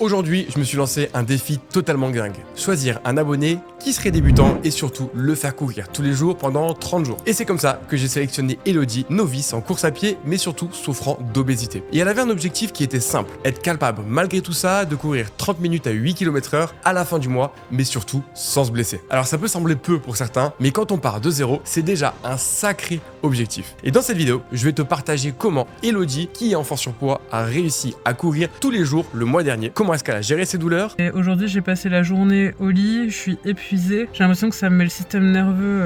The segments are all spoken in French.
Aujourd'hui, je me suis lancé un défi totalement dingue. Choisir un abonné qui serait débutant et surtout le faire courir tous les jours pendant 30 jours. Et c'est comme ça que j'ai sélectionné Elodie, novice en course à pied, mais surtout souffrant d'obésité. Et elle avait un objectif qui était simple, être capable malgré tout ça de courir 30 minutes à 8 km/h à la fin du mois, mais surtout sans se blesser. Alors ça peut sembler peu pour certains, mais quand on part de zéro, c'est déjà un sacré objectif. Et dans cette vidéo, je vais te partager comment Elodie, qui est enfant surpoids, a réussi à courir tous les jours le mois dernier. Comment est-ce qu'elle a géré ses douleurs. Et aujourd'hui, j'ai passé la journée au lit, je suis épuisée. J'ai l'impression que ça me met le système nerveux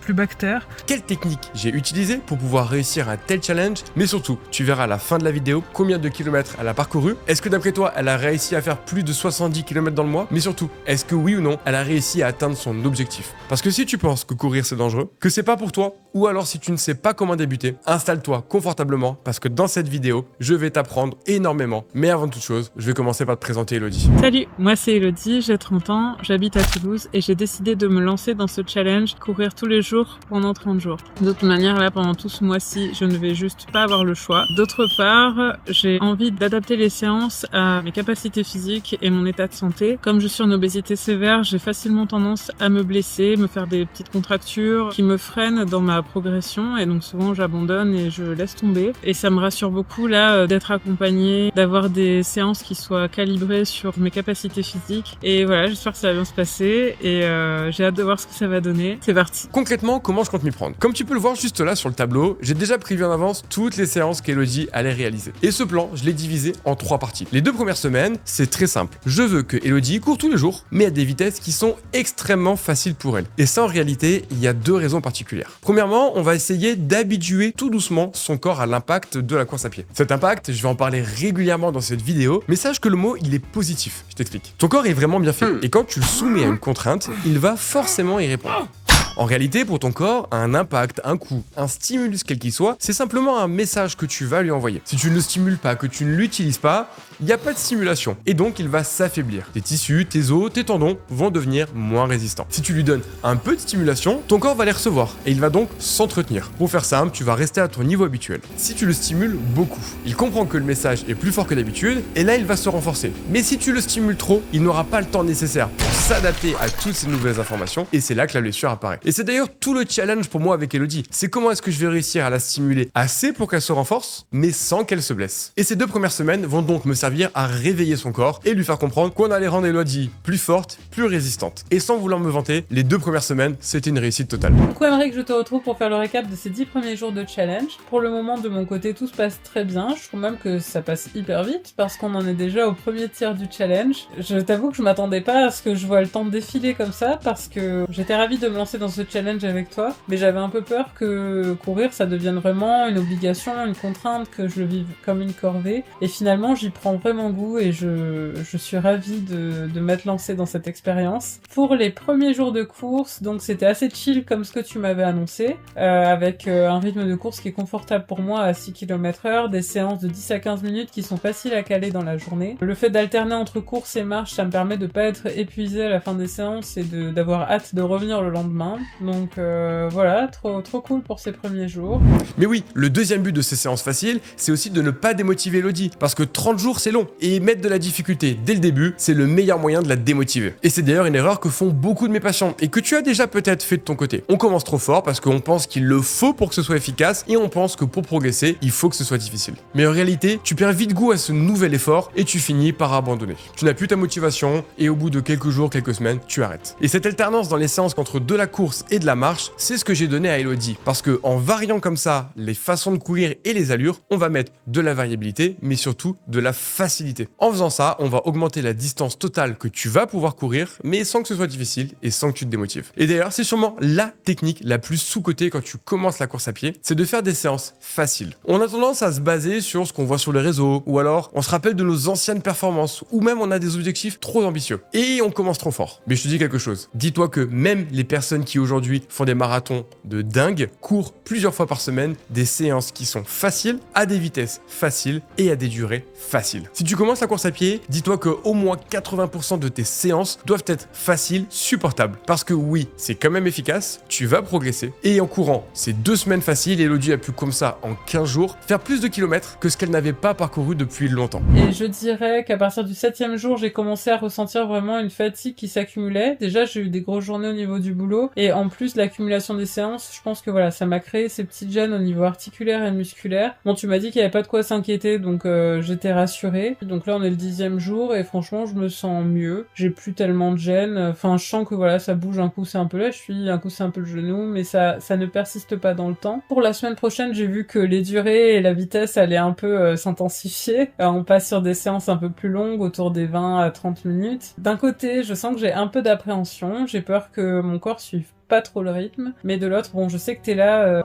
plus bactère. Quelle technique j'ai utilisée pour pouvoir réussir un tel challenge, mais surtout, tu verras à la fin de la vidéo combien de kilomètres elle a parcouru. Est-ce que d'après toi, elle a réussi à faire plus de 70 km dans le mois? Mais surtout, est-ce que oui ou non, elle a réussi à atteindre son objectif? Parce que si tu penses que courir c'est dangereux, que c'est pas pour toi, ou alors si tu ne sais pas comment débuter, installe-toi confortablement parce que dans cette vidéo, je vais t'apprendre énormément. Mais avant toute chose, je vais commencer par te présenter Elodie. Salut, moi c'est Elodie, j'ai 30 ans, j'habite à Toulouse et j'ai décidé de me lancer dans ce challenge, courir tous les jours pendant 30 jours. De toute manière, là, pendant tout ce mois-ci, je ne vais juste pas avoir le choix. D'autre part, j'ai envie d'adapter les séances à mes capacités physiques et mon état de santé. Comme je suis en obésité sévère, j'ai facilement tendance à me blesser, me faire des petites contractures qui me freinent dans ma progression et donc souvent j'abandonne et je laisse tomber. Et ça me rassure beaucoup là d'être accompagnée, d'avoir des séances qui soient calibrées sur mes capacités physiques. Et voilà, j'espère que ça va bien se passer et j'ai hâte de voir ce que ça va donner. C'est parti. Concrètement, comment je compte m'y prendre? Comme tu peux le voir juste là sur le tableau, j'ai déjà prévu en avance toutes les séances qu'Elodie allait réaliser. Et ce plan, je l'ai divisé en 3 parties. Les 2 premières semaines, c'est très simple. Je veux que Elodie court tous les jours, mais à des vitesses qui sont extrêmement faciles pour elle. Et ça, en réalité, il y a 2 raisons particulières. Premièrement, on va essayer d'habituer tout doucement son corps à l'impact de la course à pied. Cet impact, je vais en parler régulièrement dans cette vidéo, mais sache que le mot, il est positif. Je t'explique. Ton corps est vraiment bien fait. Et quand tu le soumets à une contrainte, il va forcément y répondre. En réalité, pour ton corps, un impact, un coup, un stimulus quel qu'il soit, c'est simplement un message que tu vas lui envoyer. Si tu ne le stimules pas, que tu ne l'utilises pas, il n'y a pas de stimulation. Et donc, il va s'affaiblir. Tes tissus, tes os, tes tendons vont devenir moins résistants. Si tu lui donnes un peu de stimulation, ton corps va les recevoir et il va donc s'entretenir. Pour faire simple, tu vas rester à ton niveau habituel. Si tu le stimules beaucoup, il comprend que le message est plus fort que d'habitude et là, il va se renforcer. Mais si tu le stimules trop, il n'aura pas le temps nécessaire pour s'adapter à toutes ces nouvelles informations et c'est là que la blessure apparaît. Et c'est d'ailleurs tout le challenge pour moi avec Elodie. C'est comment est-ce que je vais réussir à la stimuler assez pour qu'elle se renforce, mais sans qu'elle se blesse. Et ces 2 premières semaines vont donc me servir à réveiller son corps et lui faire comprendre qu'on allait rendre Elodie plus forte, plus résistante. Et sans vouloir me vanter, les 2 premières semaines, c'était une réussite totale. Du coup, j'aimerais que je te retrouve pour faire le récap de ces 10 premiers jours de challenge. Pour le moment, de mon côté, tout se passe très bien. Je trouve même que ça passe hyper vite parce qu'on en est déjà au premier tiers du challenge. Je t'avoue que je m'attendais pas à ce que je vois le temps défiler comme ça parce que j'étais ravie de me lancer dans ce challenge avec toi, mais j'avais un peu peur que courir ça devienne vraiment une obligation, une contrainte, que je le vive comme une corvée. Et finalement, j'y prends vraiment goût et je suis ravie de m'être lancée dans cette expérience. Pour les premiers jours de course, donc c'était assez chill comme ce que tu m'avais annoncé, avec un rythme de course qui est confortable pour moi à 6 km/h, des séances de 10 à 15 minutes qui sont faciles à caler dans la journée. Le fait d'alterner entre course et marche, ça me permet de pas être épuisée à la fin des séances et d'avoir hâte de revenir le lendemain. Donc voilà, trop cool pour ces premiers jours. Mais oui, le deuxième but de ces séances faciles, c'est aussi de ne pas démotiver Elodie, parce que 30 jours c'est long, et mettre de la difficulté dès le début, c'est le meilleur moyen de la démotiver. Et c'est d'ailleurs une erreur que font beaucoup de mes patients, et que tu as déjà peut-être fait de ton côté. On commence trop fort parce qu'on pense qu'il le faut pour que ce soit efficace, et on pense que pour progresser, il faut que ce soit difficile. Mais en réalité, tu perds vite goût à ce nouvel effort, et tu finis par abandonner. Tu n'as plus ta motivation, et au bout de quelques jours, quelques semaines, tu arrêtes. Et cette alternance dans les séances entre de la course et de la marche, c'est ce que j'ai donné à Elodie. Parce que en variant comme ça les façons de courir et les allures, on va mettre de la variabilité, mais surtout de la facilité. En faisant ça, on va augmenter la distance totale que tu vas pouvoir courir, mais sans que ce soit difficile et sans que tu te démotives. Et d'ailleurs, c'est sûrement la technique la plus sous-cotée quand tu commences la course à pied, c'est de faire des séances faciles. On a tendance à se baser sur ce qu'on voit sur les réseaux, ou alors on se rappelle de nos anciennes performances, ou même on a des objectifs trop ambitieux. Et on commence trop fort. Mais je te dis quelque chose, dis-toi que même les personnes qui aujourd'hui font des marathons de dingue, courent plusieurs fois par semaine des séances qui sont faciles, à des vitesses faciles et à des durées faciles. Si tu commences la course à pied, dis-toi que au moins 80% de tes séances doivent être faciles, supportables. Parce que oui, c'est quand même efficace, tu vas progresser. Et en courant ces 2 semaines faciles, Elodie a pu comme ça, en 15 jours, faire plus de kilomètres que ce qu'elle n'avait pas parcouru depuis longtemps. Et je dirais qu'à partir du 7e jour, j'ai commencé à ressentir vraiment une fatigue qui s'accumulait. Déjà, j'ai eu des grosses journées au niveau du boulot. Et en plus, l'accumulation des séances, je pense que voilà, ça m'a créé ces petites gênes au niveau articulaire et musculaire. Bon, tu m'as dit qu'il n'y avait pas de quoi s'inquiéter, donc j'étais rassurée. Donc là, on est le 10e jour et franchement, je me sens mieux. J'ai plus tellement de gêne. Enfin, je sens que voilà, ça bouge. Un coup, c'est un peu la cheville, un coup, c'est un peu le genou, mais ça ne persiste pas dans le temps. Pour la semaine prochaine, j'ai vu que les durées et la vitesse allaient un peu s'intensifier. On passe sur des séances un peu plus longues, autour des 20 à 30 minutes. D'un côté, je sens que j'ai un peu d'appréhension. J'ai peur que mon corps suive pas trop le rythme. Mais de l'autre, bon, je sais que t'es là...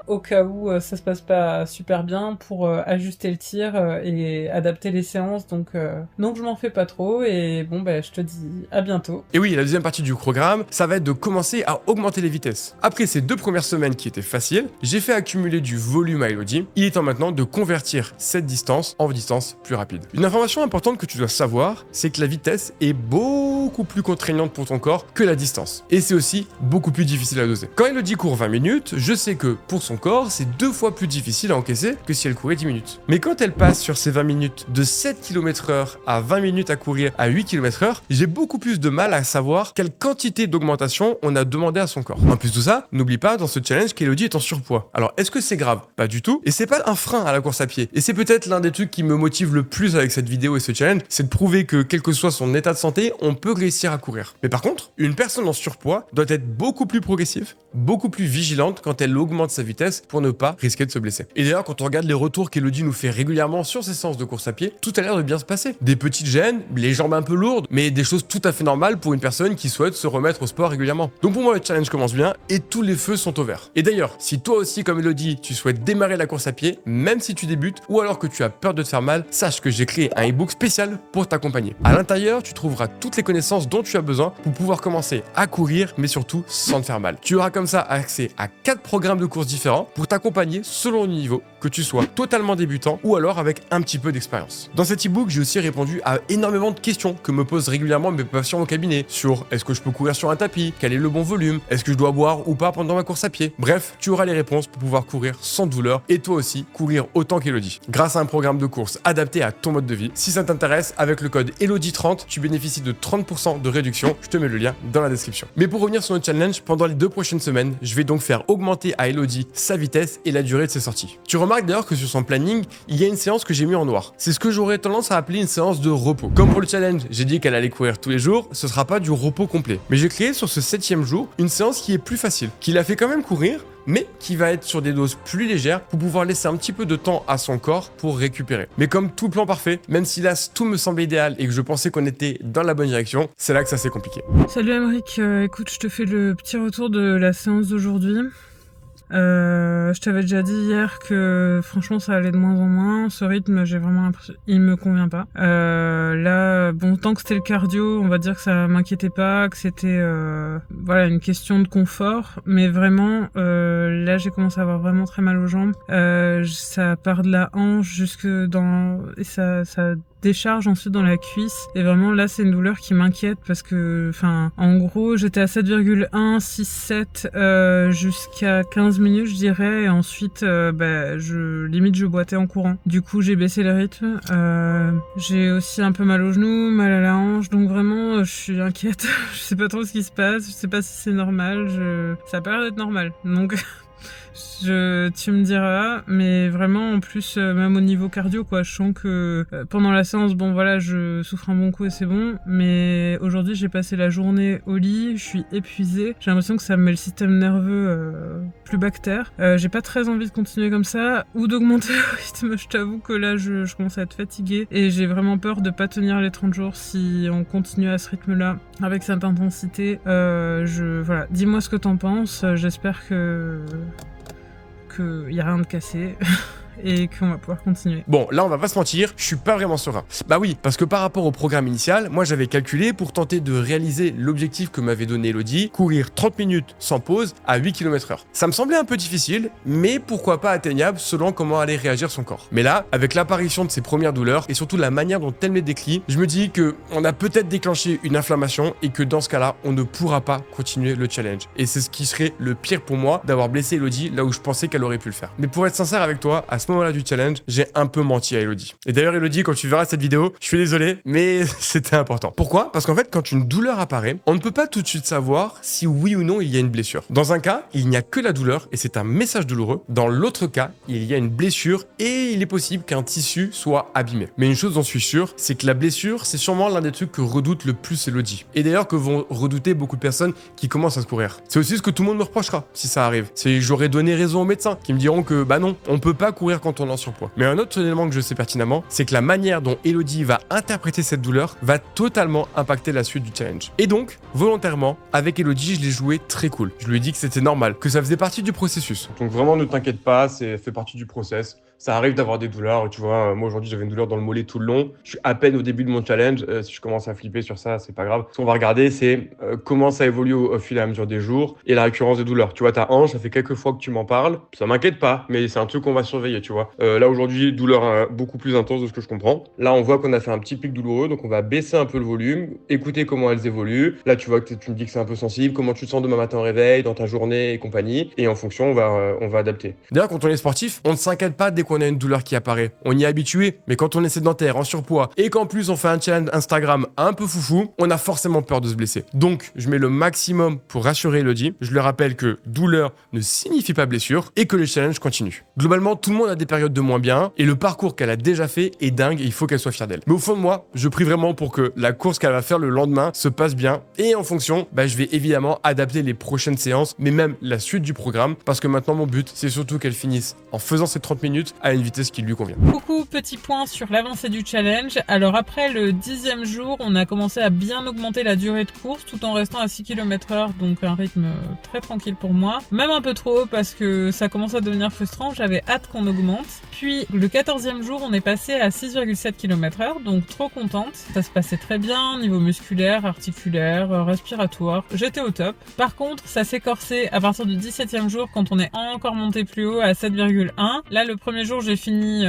au cas où ça se passe pas super bien pour ajuster le tir et adapter les séances, donc je m'en fais pas trop et bon je te dis à bientôt. Et oui, la deuxième partie du programme, ça va être de commencer à augmenter les vitesses. Après ces 2 premières semaines qui étaient faciles, j'ai fait accumuler du volume à Elodie. Il est temps maintenant de convertir cette distance en distance plus rapide. Une information importante que tu dois savoir, c'est que la vitesse est beaucoup plus contraignante pour ton corps que la distance. Et c'est aussi beaucoup plus difficile à doser. Quand Elodie court 20 minutes, je sais que pour son corps, c'est 2 fois plus difficile à encaisser que si elle courait 10 minutes. Mais quand elle passe sur ces 20 minutes de 7 km/h à 20 minutes à courir à 8 km/h, j'ai beaucoup plus de mal à savoir quelle quantité d'augmentation on a demandé à son corps. En plus de ça, n'oublie pas dans ce challenge qu'Elodie est en surpoids. Alors est-ce que c'est grave? Pas du tout. Et c'est pas un frein à la course à pied. Et c'est peut-être l'un des trucs qui me motive le plus avec cette vidéo et ce challenge, c'est de prouver que quel que soit son état de santé, on peut réussir à courir. Mais par contre, une personne en surpoids doit être beaucoup plus progressive, beaucoup plus vigilante quand elle augmente sa vitesse pour ne pas risquer de se blesser. Et d'ailleurs, quand on regarde les retours qu'Elodie nous fait régulièrement sur ses séances de course à pied, tout a l'air de bien se passer. Des petites gênes, les jambes un peu lourdes, mais des choses tout à fait normales pour une personne qui souhaite se remettre au sport régulièrement. Donc pour moi, le challenge commence bien et tous les feux sont au vert. Et d'ailleurs, si toi aussi, comme Elodie, tu souhaites démarrer la course à pied, même si tu débutes ou alors que tu as peur de te faire mal, sache que j'ai créé un e-book spécial pour t'accompagner. À l'intérieur, tu trouveras toutes les connaissances dont tu as besoin pour pouvoir commencer à courir, mais surtout sans te faire mal. Tu auras comme ça accès à 4 programmes de course différents pour t'accompagner selon le niveau, que tu sois totalement débutant ou alors avec un petit peu d'expérience. Dans cet e-book, j'ai aussi répondu à énormément de questions que me posent régulièrement mes patients au cabinet sur est-ce que je peux courir sur un tapis, quel est le bon volume, est-ce que je dois boire ou pas pendant ma course à pied. Bref, tu auras les réponses pour pouvoir courir sans douleur et toi aussi courir autant qu'Elodie. Grâce à un programme de course adapté à ton mode de vie. Si ça t'intéresse, avec le code Elodie30, tu bénéficies de 30% de réduction. Je te mets le lien dans la description. Mais pour revenir sur notre challenge, pendant les 2 prochaines semaines, je vais donc faire augmenter à Elodie sa vitesse et la durée de ses sorties. Tu remarques d'ailleurs que sur son planning, il y a une séance que j'ai mis en noir. C'est ce que j'aurais tendance à appeler une séance de repos. Comme pour le challenge, j'ai dit qu'elle allait courir tous les jours, ce sera pas du repos complet. Mais j'ai créé sur ce 7e jour une séance qui est plus facile, qui la fait quand même courir, mais qui va être sur des doses plus légères pour pouvoir laisser un petit peu de temps à son corps pour récupérer. Mais comme tout plan parfait, même si là tout me semblait idéal et que je pensais qu'on était dans la bonne direction, c'est là que ça s'est compliqué. Salut Aymeric, écoute, je te fais le petit retour de la séance d'aujourd'hui. Je t'avais déjà dit hier que franchement ça allait de moins en moins. Ce rythme, j'ai vraiment l'impression, il me convient pas. Là, bon, tant que c'était le cardio, on va dire que ça m'inquiétait pas, que c'était voilà une question de confort. Mais vraiment, là j'ai commencé à avoir vraiment très mal aux jambes. Ça part de la hanche jusque dans et ça décharge ensuite dans la cuisse et vraiment là c'est une douleur qui m'inquiète parce que enfin en gros j'étais à 7,167 jusqu'à 15 minutes je dirais et ensuite je boitais en courant. Du coup j'ai baissé le rythme. J'ai aussi un peu mal aux genoux, mal à la hanche, donc vraiment je suis inquiète. Je sais pas trop ce qui se passe, je sais pas si c'est normal, ça a pas l'air d'être normal. Donc tu me diras, mais vraiment en plus même au niveau cardio quoi, je sens que pendant la séance bon voilà je souffre un bon coup et c'est bon, mais aujourd'hui j'ai passé la journée au lit, je suis épuisée, j'ai l'impression que ça me met le système nerveux plus bas que terre. J'ai pas très envie de continuer comme ça ou d'augmenter le rythme, je t'avoue que là je commence à être fatiguée et j'ai vraiment peur de pas tenir les 30 jours si on continue à ce rythme là avec cette intensité. Voilà, dis-moi ce que t'en penses, j'espère qu'il n'y a rien de cassé et qu'on va pouvoir continuer. Bon, là, on va pas se mentir, je suis pas vraiment serein. Bah oui, parce que par rapport au programme initial, moi j'avais calculé pour tenter de réaliser l'objectif que m'avait donné Elodie, courir 30 minutes sans pause à 8 km/h. Ça me semblait un peu difficile, mais pourquoi pas atteignable selon comment allait réagir son corps. Mais là, avec l'apparition de ses premières douleurs et surtout la manière dont elle me décrit, je me dis que on a peut-être déclenché une inflammation et que dans ce cas-là, on ne pourra pas continuer le challenge. Et c'est ce qui serait le pire pour moi d'avoir blessé Elodie là où je pensais qu'elle aurait pu le faire. Mais pour être sincère avec toi, à ce moment-là du challenge, j'ai un peu menti à Elodie. Et d'ailleurs, Elodie, quand tu verras cette vidéo, je suis désolé, mais c'était important. Pourquoi? Parce qu'en fait, quand une douleur apparaît, on ne peut pas tout de suite savoir si oui ou non il y a une blessure. Dans un cas, il n'y a que la douleur et c'est un message douloureux. Dans l'autre cas, il y a une blessure et il est possible qu'un tissu soit abîmé. Mais une chose dont je suis sûr, c'est que la blessure, c'est sûrement l'un des trucs que redoute le plus Elodie. Et d'ailleurs que vont redouter beaucoup de personnes qui commencent à se courir. C'est aussi ce que tout le monde me reprochera si ça arrive. C'est j'aurais donné raison aux médecins qui me diront que bah non, on peut pas courir quand on est en surpoids. Mais un autre élément que je sais pertinemment, c'est que la manière dont Elodie va interpréter cette douleur va totalement impacter la suite du challenge. Et donc, volontairement, avec Elodie, je l'ai joué très cool. Je lui ai dit que c'était normal, que ça faisait partie du processus. Donc vraiment, ne t'inquiète pas, ça fait partie du process. Ça arrive d'avoir des douleurs, tu vois, moi aujourd'hui j'avais une douleur dans le mollet tout le long, je suis à peine au début de mon challenge, si je commence à flipper sur ça, c'est pas grave. Ce qu'on va regarder, c'est comment ça évolue au fil et à mesure des jours et la récurrence des douleurs. Tu vois, ta hanche, ça fait quelques fois que tu m'en parles, ça m'inquiète pas, mais c'est un truc qu'on va surveiller, tu vois. Là aujourd'hui, douleur beaucoup plus intense de ce que je comprends. Là, on voit qu'on a fait un petit pic douloureux, donc on va baisser un peu le volume, écouter comment elles évoluent. Là, tu vois que tu me dis que c'est un peu sensible, comment tu te sens demain matin au réveil, dans ta journée et compagnie, et en fonction, on va adapter. D'ailleurs, quand on est sportif, on ne s'inquiète pas dès qu'on a une douleur qui apparaît. On y est habitué, mais quand on est sédentaire, en surpoids, et qu'en plus on fait un challenge Instagram un peu foufou, on a forcément peur de se blesser. Donc, je mets le maximum pour rassurer Elodie. Je lui rappelle que douleur ne signifie pas blessure et que le challenge continue. Globalement, tout le monde a des périodes de moins bien, et le parcours qu'elle a déjà fait est dingue et il faut qu'elle soit fière d'elle. Mais au fond de moi, je prie vraiment pour que la course qu'elle va faire le lendemain se passe bien, et en fonction, je vais évidemment adapter les prochaines séances, mais même la suite du programme, parce que maintenant mon but, c'est surtout qu'elle finisse en faisant ces 30 minutes à une vitesse qui lui convient. Coucou, petit point sur l'avancée du challenge. Alors après le 10e jour, on a commencé à bien augmenter la durée de course tout en restant à 6 km/h, donc un rythme très tranquille pour moi. Même un peu trop parce que ça commence à devenir frustrant, j'avais hâte qu'on augmente. Puis le 14e jour, on est passé à 6,7 km/h, donc trop contente. Ça se passait très bien, niveau musculaire, articulaire, respiratoire. J'étais au top. Par contre, ça s'est corsé à partir du 17e jour quand on est encore monté plus haut à 7,1. Là, le premier jour, j'ai fini,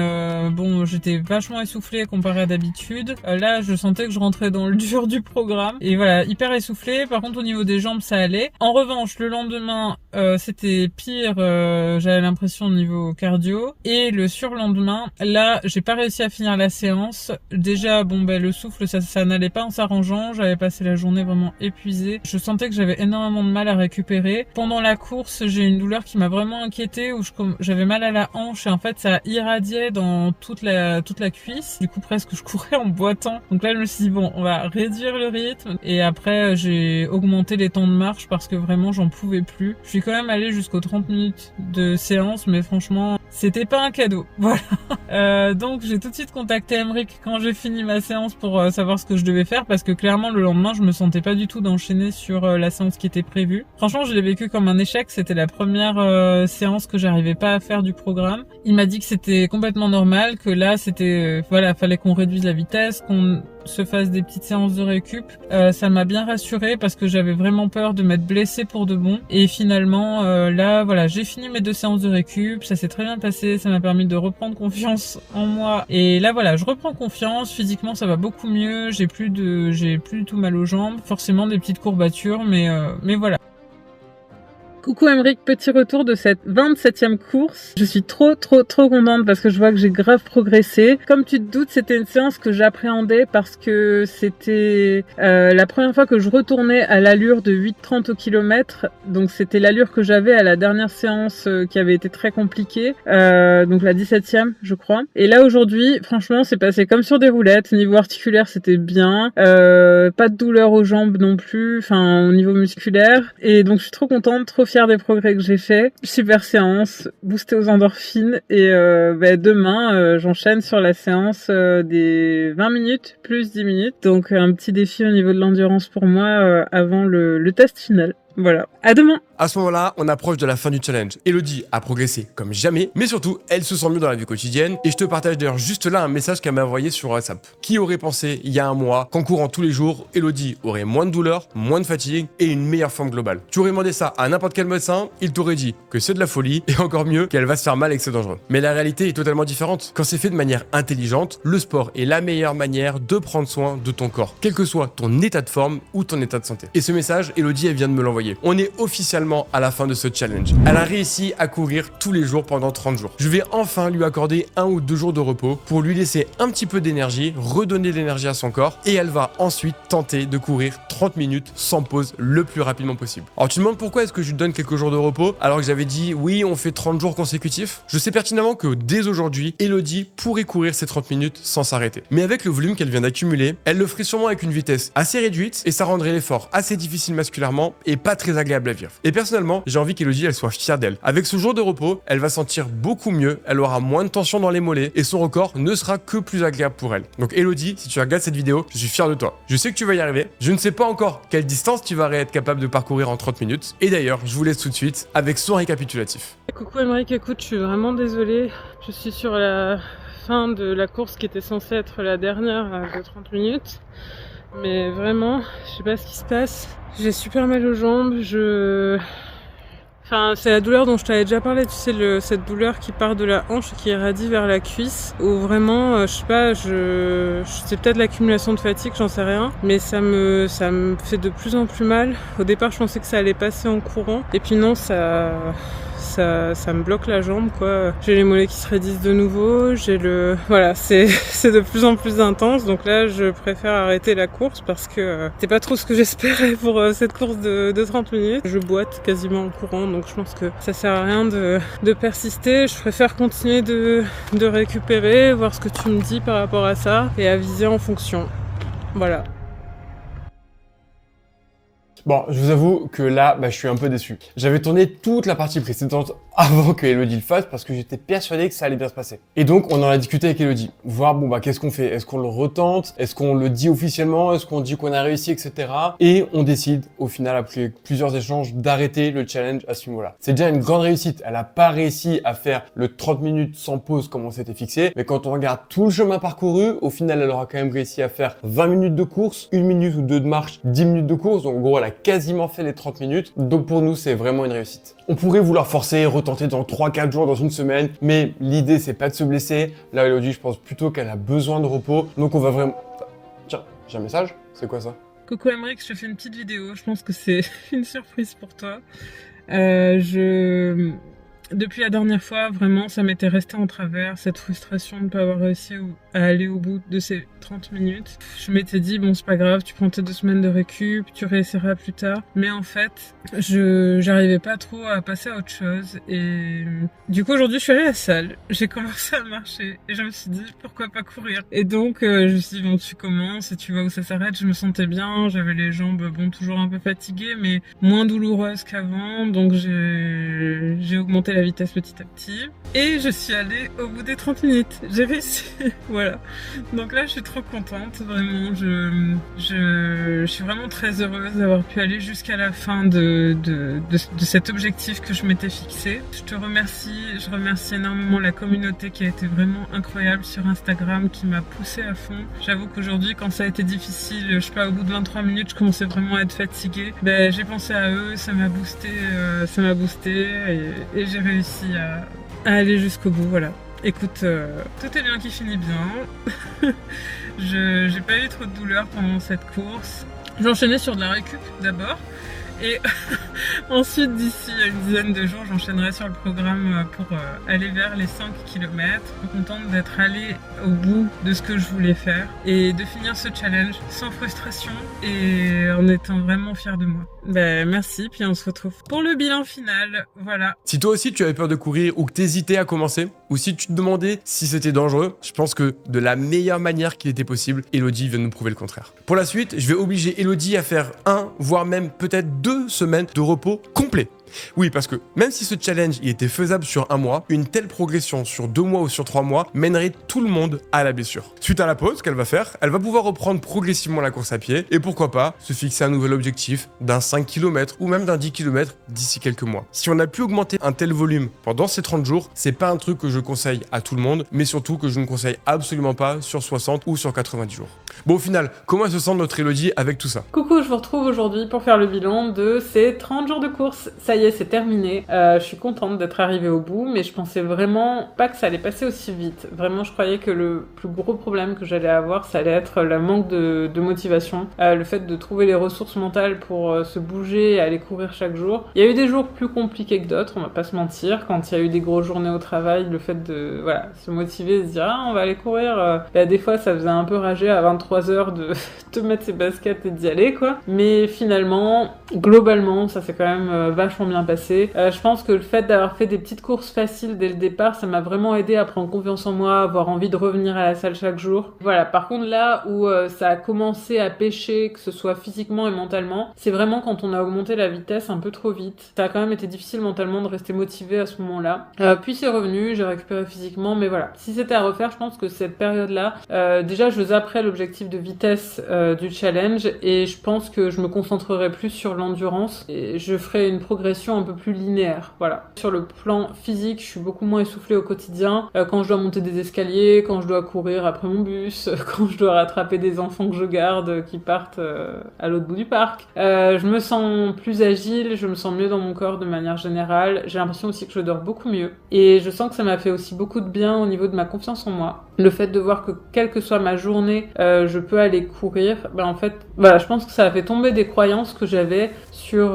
j'étais vachement essoufflée comparé à d'habitude. Là, je sentais que je rentrais dans le dur du programme. Et voilà, hyper essoufflée. Par contre, au niveau des jambes, ça allait. En revanche, le lendemain, c'était pire, j'avais l'impression au niveau cardio. Et le surlendemain, là, j'ai pas réussi à finir la séance. Déjà, le souffle, ça n'allait pas en s'arrangeant. J'avais passé la journée vraiment épuisée. Je sentais que j'avais énormément de mal à récupérer. Pendant la course, j'ai une douleur qui m'a vraiment inquiétée où j'avais mal à la hanche et en fait, ça irradiait dans toute la cuisse. Du coup, presque, je courais en boitant. Donc là, je me suis dit, bon, on va réduire le rythme. Et après, j'ai augmenté les temps de marche parce que vraiment, j'en pouvais plus. Je suis quand même allée jusqu'aux 30 minutes de séance, mais franchement, c'était pas un cadeau. Voilà. Donc, j'ai tout de suite contacté Emric quand j'ai fini ma séance pour savoir ce que je devais faire parce que clairement, le lendemain, je me sentais pas du tout d'enchaîner sur la séance qui était prévue. Franchement, je l'ai vécu comme un échec. C'était la première séance que j'arrivais pas à faire du programme. Il m'a dit que c'était complètement normal, que là, c'était, fallait qu'on réduise la vitesse, qu'on se fasse des petites séances de récup. Ça m'a bien rassurée parce que j'avais vraiment peur de m'être blessée pour de bon. Et finalement, j'ai fini mes 2 séances de récup. Ça s'est très bien passé. Ça m'a permis de reprendre confiance en moi. Et là, je reprends confiance. Physiquement, ça va beaucoup mieux. J'ai plus du tout mal aux jambes. Forcément, des petites courbatures, mais voilà. Coucou Emric, petit retour de cette 27e course. Je suis trop contente parce que je vois que j'ai grave progressé. Comme tu te doutes, c'était une séance que j'appréhendais parce que c'était la première fois que je retournais à l'allure de 8,30 au kilomètre. Donc c'était l'allure que j'avais à la dernière séance qui avait été très compliquée. Donc la 17e, je crois. Et là aujourd'hui, franchement, c'est passé comme sur des roulettes. Au niveau articulaire, c'était bien. Pas de douleur aux jambes non plus. Au niveau musculaire. Et donc je suis trop contente, trop fière des progrès que j'ai fait. Super séance, boostée aux endorphines et demain j'enchaîne sur la séance des 20 minutes plus 10 minutes. Donc un petit défi au niveau de l'endurance pour moi avant le test final. Voilà. À demain. À ce moment-là, on approche de la fin du challenge. Elodie a progressé comme jamais, mais surtout, elle se sent mieux dans la vie quotidienne. Et je te partage d'ailleurs juste là un message qu'elle m'a envoyé sur WhatsApp. Qui aurait pensé il y a un mois qu'en courant tous les jours, Elodie aurait moins de douleur, moins de fatigue et une meilleure forme globale? Tu aurais demandé ça à n'importe quel médecin, il t'aurait dit que c'est de la folie et encore mieux qu'elle va se faire mal et que c'est dangereux. Mais la réalité est totalement différente. Quand c'est fait de manière intelligente, le sport est la meilleure manière de prendre soin de ton corps, quel que soit ton état de forme ou ton état de santé. Et ce message, Elodie, elle vient de me l'envoyer. On est officiellement à la fin de ce challenge. Elle a réussi à courir tous les jours pendant 30 jours. Je vais enfin lui accorder 1 ou 2 jours de repos pour lui laisser un petit peu d'énergie, redonner de l'énergie à son corps et elle va ensuite tenter de courir 30 minutes sans pause le plus rapidement possible. Alors tu te demandes pourquoi est-ce que je lui donne quelques jours de repos alors que j'avais dit oui, on fait 30 jours consécutifs. Je sais pertinemment que dès aujourd'hui, Elodie pourrait courir ces 30 minutes sans s'arrêter. Mais avec le volume qu'elle vient d'accumuler, elle le ferait sûrement avec une vitesse assez réduite et ça rendrait l'effort assez difficile musculairement et pas très agréable à vivre. Et personnellement, j'ai envie qu'Elodie elle soit fière d'elle. Avec ce jour de repos, elle va sentir beaucoup mieux, elle aura moins de tension dans les mollets et son record ne sera que plus agréable pour elle. Donc Elodie, si tu regardes cette vidéo, je suis fier de toi. Je sais que tu vas y arriver. Je ne sais pas encore quelle distance tu vas être capable de parcourir en 30 minutes. Et d'ailleurs, je vous laisse tout de suite avec son récapitulatif. Coucou Émeric, écoute, je suis vraiment désolée. Je suis sur la fin de la course qui était censée être la dernière de 30 minutes. Mais vraiment, je sais pas ce qui se passe. J'ai super mal aux jambes, Enfin, c'est la douleur dont je t'avais déjà parlé, tu sais, cette douleur qui part de la hanche et qui irradie vers la cuisse, où vraiment, je sais pas, c'est peut-être l'accumulation de fatigue, j'en sais rien, mais ça me fait de plus en plus mal. Au départ, je pensais que ça allait passer en courant, et puis non, ça me bloque la jambe, quoi. J'ai les mollets qui se raidissent de nouveau, voilà, c'est de plus en plus intense, donc là, je préfère arrêter la course parce que c'est pas trop ce que j'espérais pour cette course de 30 minutes. Je boite quasiment en courant, donc je pense que ça sert à rien de persister. Je préfère continuer de récupérer, voir ce que tu me dis par rapport à ça, et aviser en fonction. Voilà. Bon, je vous avoue que là, je suis un peu déçu. J'avais tourné toute la partie précédente avant que Elodie le fasse parce que j'étais persuadé que ça allait bien se passer. Et donc, on en a discuté avec Elodie. Voir, qu'est-ce qu'on fait? Est-ce qu'on le retente? Est-ce qu'on le dit officiellement? Est-ce qu'on dit qu'on a réussi, etc. Et on décide, au final, après plusieurs échanges, d'arrêter le challenge à ce niveau-là. C'est déjà une grande réussite. Elle a pas réussi à faire le 30 minutes sans pause comme on s'était fixé. Mais quand on regarde tout le chemin parcouru, au final, elle aura quand même réussi à faire 20 minutes de course, 1 minute ou 2 de marche, 10 minutes de course. Donc, en gros, elle a quasiment fait les 30 minutes. Donc, pour nous, c'est vraiment une réussite. On pourrait vouloir forcer, retenter dans 3-4 jours, dans une semaine, mais l'idée, c'est pas de se blesser. Là, Elodie, je pense plutôt qu'elle a besoin de repos. Donc, on va vraiment... Tiens, j'ai un message. C'est quoi ça? Coucou Émeric, je te fais une petite vidéo. Je pense que c'est une surprise pour toi. Depuis la dernière fois, vraiment, ça m'était resté en travers, cette frustration de ne pas avoir réussi à aller au bout de ces 30 minutes. Je m'étais dit, bon, c'est pas grave, tu prends tes 2 semaines de récup, tu réessayeras plus tard. Mais en fait, j'arrivais pas trop à passer à autre chose. Et du coup, aujourd'hui, je suis allée à la salle, j'ai commencé à marcher, et je me suis dit, pourquoi pas courir? Et donc, je me suis dit, bon, tu commences, et tu vois où ça s'arrête. Je me sentais bien, j'avais les jambes, toujours un peu fatiguées, mais moins douloureuses qu'avant. Donc, j'ai augmenté la vitesse petit à petit et je suis allée au bout des 30 minutes. J'ai réussi. Voilà. Donc là, je suis trop contente. Vraiment, je suis vraiment très heureuse d'avoir pu aller jusqu'à la fin de cet objectif que je m'étais fixé. Je te remercie. Je remercie énormément la communauté qui a été vraiment incroyable sur Instagram, qui m'a poussée à fond. J'avoue qu'aujourd'hui, quand ça a été difficile, je sais pas, au bout de 23 minutes, je commençais vraiment à être fatiguée. J'ai pensé à eux, ça m'a boosté et j'ai réussi à aller jusqu'au bout, voilà. Écoute, tout est bien qui finit bien. J'ai pas eu trop de douleur pendant cette course. J'ai enchaîné sur de la récup d'abord. Et ensuite, d'ici une dizaine de jours, j'enchaînerai sur le programme pour aller vers les 5 km. Contente d'être allée au bout de ce que je voulais faire et de finir ce challenge sans frustration et en étant vraiment fière de moi. Merci, puis on se retrouve pour le bilan final. Voilà. Si toi aussi tu avais peur de courir ou que t'hésitais à commencer, ou si tu te demandais si c'était dangereux, je pense que de la meilleure manière qu'il était possible, Elodie vient de nous prouver le contraire. Pour la suite, je vais obliger Elodie à faire 1, voire même peut-être 2 semaines de repos complet. Oui, parce que même si ce challenge il était faisable sur un mois, une telle progression sur 2 mois ou sur 3 mois mènerait tout le monde à la blessure. Suite à la pause qu'elle va faire, elle va pouvoir reprendre progressivement la course à pied et pourquoi pas se fixer un nouvel objectif d'un 5 km ou même d'un 10 km d'ici quelques mois. Si on a pu augmenter un tel volume pendant ces 30 jours, c'est pas un truc que je conseille à tout le monde, mais surtout que je ne conseille absolument pas sur 60 ou sur 90 jours. Bon, au final, comment se sent notre Elodie avec tout ça? Coucou, je vous retrouve aujourd'hui pour faire le bilan de ces 30 jours de course. Ça y est, c'est terminé. Je suis contente d'être arrivée au bout, mais je pensais vraiment pas que ça allait passer aussi vite. Vraiment, je croyais que le plus gros problème que j'allais avoir, ça allait être le manque de motivation, le fait de trouver les ressources mentales pour se bouger et aller courir chaque jour. Il y a eu des jours plus compliqués que d'autres, on va pas se mentir. Quand il y a eu des grosses journées au travail, le fait de se motiver, de se dire « Ah, on va aller courir », des fois, ça faisait un peu rager à 23h de mettre ses baskets et d'y aller, quoi. Mais finalement, globalement, ça s'est quand même vachement bien passé. Je pense que le fait d'avoir fait des petites courses faciles dès le départ, ça m'a vraiment aidé à prendre confiance en moi, avoir envie de revenir à la salle chaque jour. Voilà, par contre là où ça a commencé à pêcher, que ce soit physiquement et mentalement, c'est vraiment quand on a augmenté la vitesse un peu trop vite. Ça a quand même été difficile mentalement de rester motivé à ce moment-là. Puis c'est revenu, j'ai récupéré physiquement, mais voilà. Si c'était à refaire, je pense que cette période-là, déjà je zapperais l'objectif de vitesse du challenge et je pense que je me concentrerai plus sur l'endurance et je ferai une progression un peu plus linéaire. Voilà. Sur le plan physique, je suis beaucoup moins essoufflée au quotidien. Quand je dois monter des escaliers, quand je dois courir après mon bus, quand je dois rattraper des enfants que je garde qui partent à l'autre bout du parc. Je me sens plus agile, je me sens mieux dans mon corps de manière générale. J'ai l'impression aussi que je dors beaucoup mieux. Et je sens que ça m'a fait aussi beaucoup de bien au niveau de ma confiance en moi. Le fait de voir que quelle que soit ma journée, je peux aller courir, en fait, voilà, je pense que ça a fait tomber des croyances que j'avais sur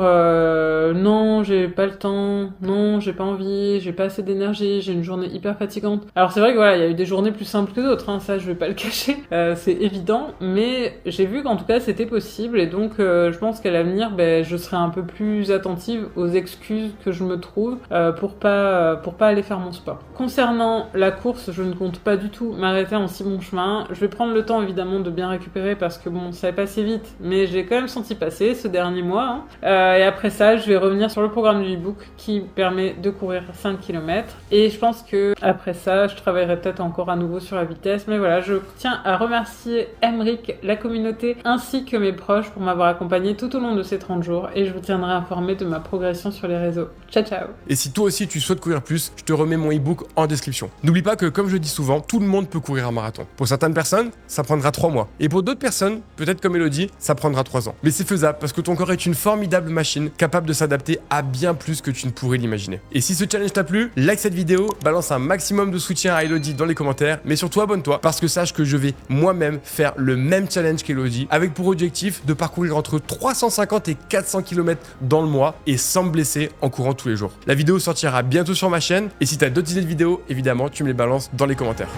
non, j'ai pas le temps, non, j'ai pas envie, j'ai pas assez d'énergie, j'ai une journée hyper fatigante. Alors c'est vrai que voilà, il y a eu des journées plus simples que d'autres, hein, ça je vais pas le cacher, c'est évident, mais j'ai vu qu'en tout cas c'était possible et donc je pense qu'à l'avenir, je serai un peu plus attentive aux excuses que je me trouve pour pas aller faire mon sport. Concernant la course, je ne compte pas du tout m'arrêter en si bon chemin. Je vais prendre le temps évidemment de bien récupérer parce que bon, ça est passé vite, mais j'ai quand même senti passer ce dernier mois. Et après ça, je vais revenir sur le programme du e-book qui permet de courir 5 km. Et je pense que après ça, je travaillerai peut-être encore à nouveau sur la vitesse. Mais voilà, je tiens à remercier Emric, la communauté, ainsi que mes proches pour m'avoir accompagné tout au long de ces 30 jours. Et je vous tiendrai informé de ma progression sur les réseaux. Ciao, ciao! Et si toi aussi tu souhaites courir plus, je te remets mon e-book en description. N'oublie pas que, comme je dis souvent, tout le monde peut courir un marathon. Pour certaines personnes, ça prendra 3 mois. Et pour d'autres personnes, peut-être comme Elodie, ça prendra 3 ans. Mais c'est faisable parce que ton corps est une formidable machine capable de s'adapter à bien plus que tu ne pourrais l'imaginer. Et si ce challenge t'a plu, like cette vidéo, balance un maximum de soutien à Elodie dans les commentaires, mais surtout abonne-toi parce que sache que je vais moi-même faire le même challenge qu'Elodie avec pour objectif de parcourir entre 350 et 400 km dans le mois et sans me blesser en courant tous les jours. La vidéo sortira bientôt sur ma chaîne et si t'as d'autres idées de vidéos, évidemment, tu me les balances dans les commentaires.